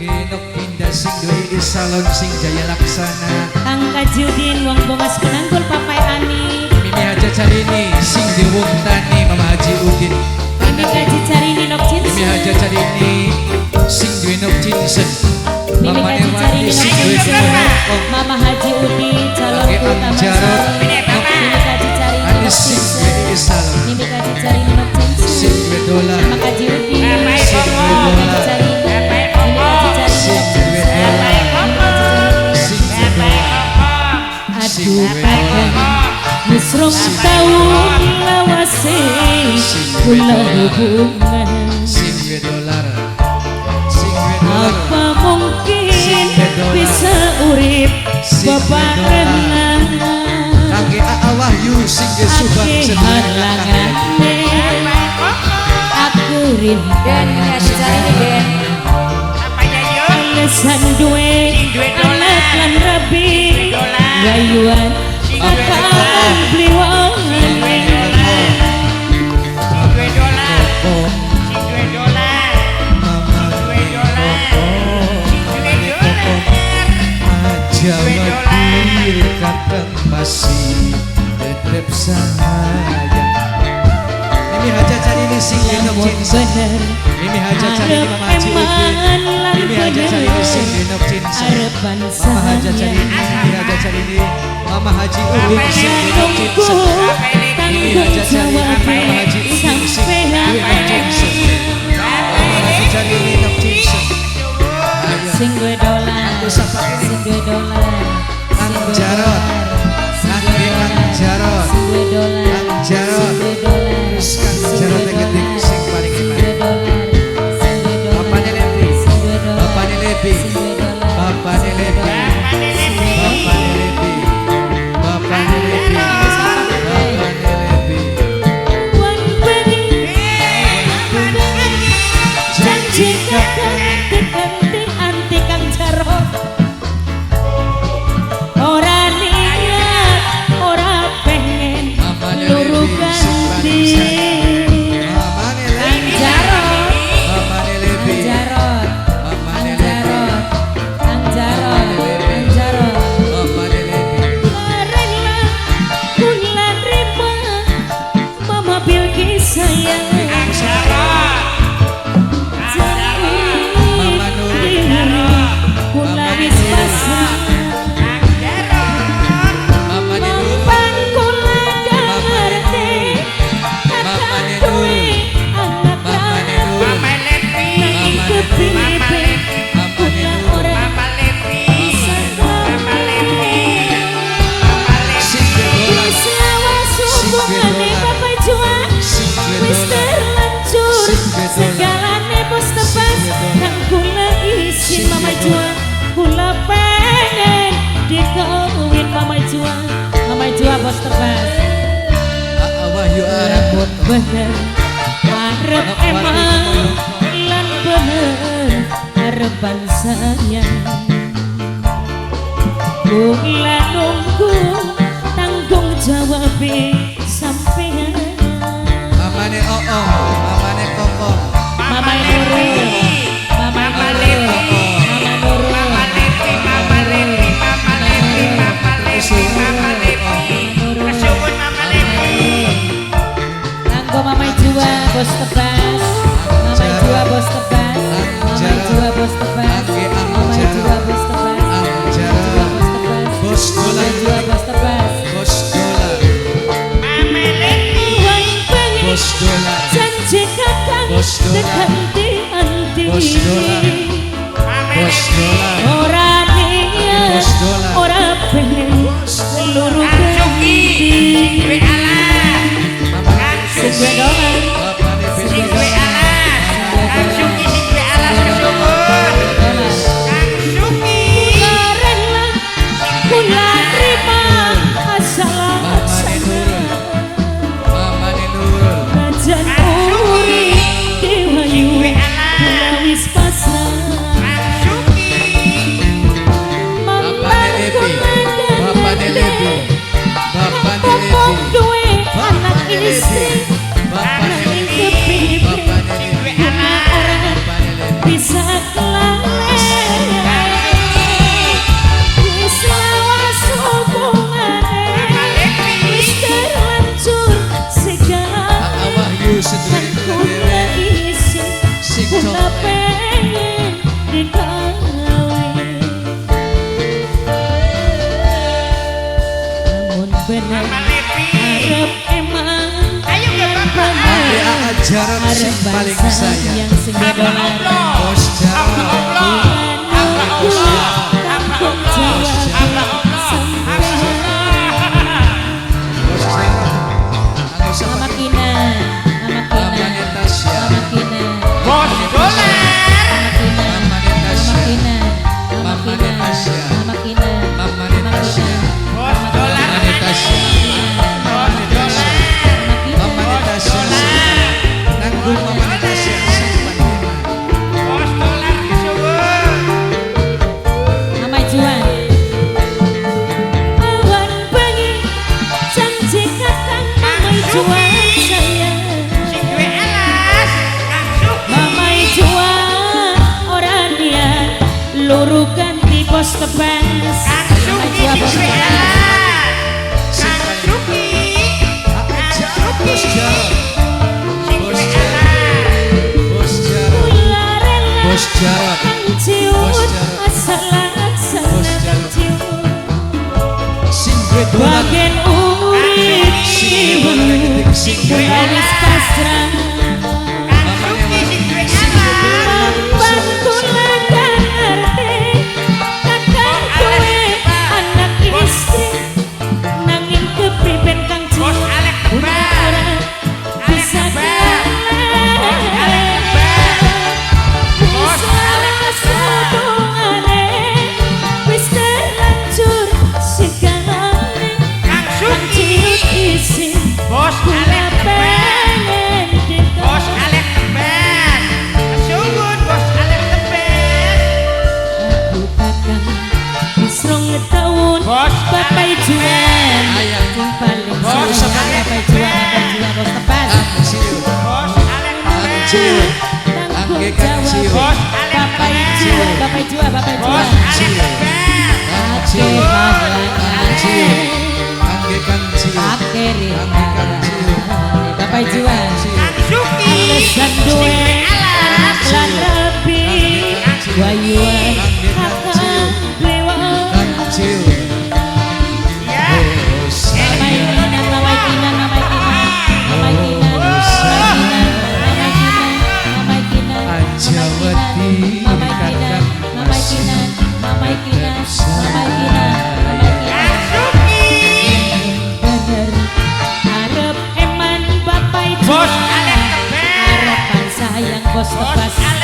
Nok pindah sing duwe salon sing jaya laksana. Angka Judin wong bongas penanggul papai Ani. Mimi Haja Carini sing diwong tani Mama Haji Udin. Mimi Haji Carini nok cinsen. Mimi Haja Carini sing duwe nok cinsen. Mimi Haji Carini nok cinsen. Mama Haji Udin calon utama Jarot. Mimi Haji Carini nok Sing cinsen. duwe salon. Mimi Haji Carini nok cinsen. Sing duwe dolar. Mama Haji Udin Sing duwe dolar. Aduh padang musrong tahun lawase kula hubungan. Sing duwe dolar. Sing duwe dolar. Apa mungkin bisa urip bebarengan Kangge Aa Wahyu sing ge subang ake sedulur halangane aku rindu alasan duwe anak lan rabi gayuan akan bliwang Jawa diri kadang masih tetep sayang. Mimi Haja Carini sing dinok cinsen. Mimi Haja Carini Mama Haji Udin. Mimi Haja Carini sing dinok cinsen. Mama Haja Carini, Mimi Haja Carini Mama Haji Udin sing dinok cinsen. Mimi Haja Carini Mama Haji Udin sing dinok cinsen. Mama Haji Carini nok cinsen. sing duwe dolar sing duwe dolar Kang Jarot, Kang Jarot, sing duwe dolar Kang Jarot, terus Kang Jarot yang ketik sing paling hebat. Bapaknya Lebi, Bapaknya Lebi, Bapaknya Lebi, Bapaknya Lebi, Bapaknya Lebi, Bapaknya Lebi. janji ganti anti Kang Jarot ora niat ora pengen luru ganti Bapaknya Kang Lebi, Jarot Bapaknya Lebi, Jarot Bapaknya Lebi, Kang Jarot Bapaknya Lebi. rela kula terima Mama Bilqis sayang Mama Nur, kula wis pasrah Bapaknya Nur, mampan kula ngerti Bapaknya akan duwe Nur, anak Bapaknya Nur, nanging kepiye kula ora bisa sing dolar, wis lawas hubungane bapak juang sing wis dolar. terlanjur Sing segalane bos tebas nang kula isin mama juang kula pengen dikawin mama juang bos tebas Aa Wahyu Arambut. bener arep emang lan bener harapan sayang kula nunggu tanggung jawab sampean Mamane Oong, Mamane Kokong, Mama Nurul Mama Nurul Mama Nurul Kanggo Mama Jua bos tebas Mama Jua bos tebas Mama Jua bos tebas Mama Jua bos tebas Angjara, Bos Mama Jua Dolar, bos tebas Bos Dolar, Wan pengen Bos Dolar, janji kakang Bos Dolar. dekanti anti Bos Dolar, Bos Dolar, ora niat Bos Dolar. ora pengen seluruh ganti sing duwe dolar Bapaknya sing Bini, duwe rela kula terima asal Mamane Nurul, Mamane Nurul, najan uri dewayu kula wis pasrah Bapaknya Lebi, Bapaknya Lebi, Bapaknya Ngomong Lebi, duwe anak Bapaknya Lebi, istri Bapaknya nanging Lebi, kepiye Bapaknya Lebi, kula ora Bapaknya Lebi. bisa kelalen dikawin. Namun bener harap emang Dia ajaran sing paling sayang yang sing dolar. Bos Jarot Kampung Jawa Bos Jarot Anu sama Mama Kina, Mamanya Tasya Mama Kina, Bos dolar. Mamanya Tasya Mamanya Tasya Mama Kina, Mamanya Tasya Bos dolar. Mamanya Tasya Bos dolar. Mamanya Tasya Nanggung Mamanya Tasya simpan hemat Bos dolar disuwun. Mama Juan. Awan bengi janji kakang Mama Juan sayang. Sing duwe alas Kang Suki. Mama Juan orang dia luru ganti bos tebas. Kang Mama Suki Juan sing bos duwe tebas. alas. Kang Suki. Bos Jarot Sing duwe Bos alas. Bos Jarot Kula rela Bos Jarot kang ciut Bos Jarot. asal-asalna Bos kang Jarot. ciut. sing duwe dolar Bagian urip sing duwe dolar gede sing duwe wis pasrah. Kang Suki sing duwe alas. Bantu ladang arti kakang kowe anak istri nanging kepriben kang Bos ciut Alek tebal. ora bisa kelalen. Wis laras hubungane wis terlanjur segalane Kang kang Suki. ciut isin Bos kula Alek tebal. pengen Bos dikawin. Alek tebal. Suwun Bos Alek tebal. Aku kakang wis rong tahun Bos Bapak Juan Ayah. paling Bos sayang Bapak Juan bos tepat Kangciu Bos Alek Kangciu tebal. tanggung Angge jawab Kangciu Bos Alek Bapak tebal. Juan Bapak Juan Bapak Bos Juan Alek tebal. Kangciu Ake Kangciu halangan Angge Kangciu Ake Angge Kangciu Bapak Juan Kang Suki. Alasan Sing duwe duwe alas. lan lebih Wayuan kakang dewa Kangciu Ya. Bos Mamai Kinan, Mamai Kinan, Mamai Kinan, Mamai Kinan, Mamai Kinan, Mamai Kinan, Ajawati Mamai Kinan, Mamai Kinan, Mamai Kinan, Mamai Kinan, Mamai Kinan. Kang Suki. Bener, harap eman Bapak Bos Juan, Alek tebal. harapan sayang bos Bos tepas. Alek